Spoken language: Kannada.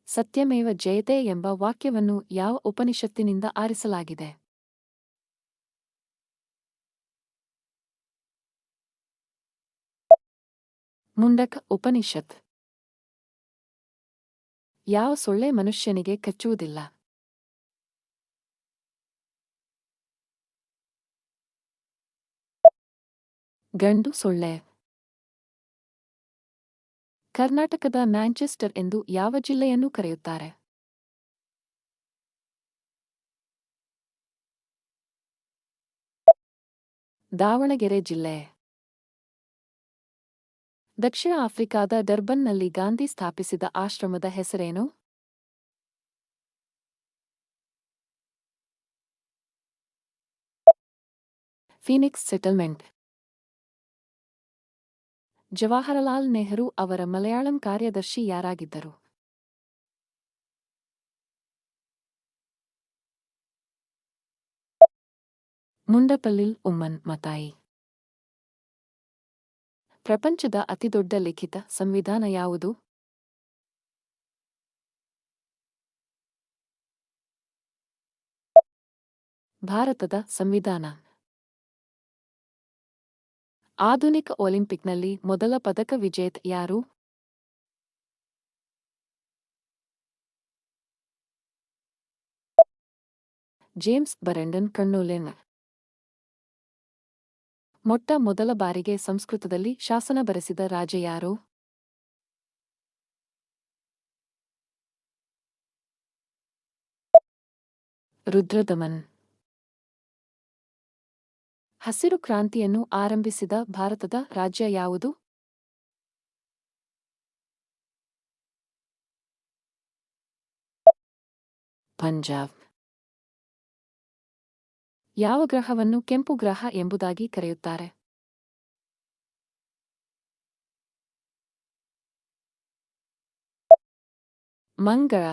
ಸತ್ಯಮೇವ ಜಯತೆ ಎಂಬ ವಾಕ್ಯವನ್ನು ಯಾವ ಉಪನಿಷತ್ತಿನಿಂದ ಆರಿಸಲಾಗಿದೆ? ಮುಂಡಕ ಉಪನಿಷತ್. ಯಾವ ಸೊಳ್ಳೆ ಮನುಷ್ಯನಿಗೆ ಕಚ್ಚುವುದಿಲ್ಲ? ಗಂಡು ಸೊಳ್ಳೆ. ಕರ್ನಾಟಕದ ಮ್ಯಾಂಚೆಸ್ಟರ್ ಎಂದು ಯಾವ ಜಿಲ್ಲೆಯನ್ನು ಕರೆಯುತ್ತಾರೆ? ದಾವಣಗೆರೆ ಜಿಲ್ಲೆ. ದಕ್ಷಿಣ ಆಫ್ರಿಕಾದ ಡರ್ಬನ್ನಲ್ಲಿ ಗಾಂಧಿ ಸ್ಥಾಪಿಸಿದ ಆಶ್ರಮದ ಹೆಸರೇನು? Phoenix settlement. ಜವಾಹರಲಾಲ್ ನೆಹರು ಅವರ ಮಲಯಾಳಂ ಕಾರ್ಯದರ್ಶಿ ಯಾರಾಗಿದ್ದರು? ಮುಂಡಪಲ್ಲಿಲ್ ಉಮ್ಮನ್ ಮತಾಯಿ. ಪ್ರಪಂಚದ ಅತಿದೊಡ್ಡ ಲಿಖಿತ ಸಂವಿಧಾನ ಯಾವುದು? ಭಾರತದ ಸಂವಿಧಾನ. ಆಧುನಿಕ ಒಲಿಂಪಿಕ್ನಲ್ಲಿ ಮೊದಲ ಪದಕ ವಿಜೇತ ಯಾರು? ಜೇಮ್ಸ್ ಬರೆಂಡನ್ ಕಣ್ಣೋಲೆನ್. ಮೊಟ್ಟ ಮೊದಲ ಬಾರಿಗೆ ಸಂಸ್ಕೃತದಲ್ಲಿ ಶಾಸನ ಬರೆಸಿದ ರಾಜ ಯಾರು? ರುದ್ರದಮನ್. ಹಸಿರು ಕ್ರಾಂತಿಯನ್ನು ಆರಂಭಿಸಿದ ಭಾರತದ ರಾಜ್ಯ ಯಾವುದು? ಪಂಜಾಬ್. ಯಾವ ಗ್ರಹವನ್ನು ಕೆಂಪು ಗ್ರಹ ಎಂಬುದಾಗಿ ಕರೆಯುತ್ತಾರೆ? ಮಂಗಳ.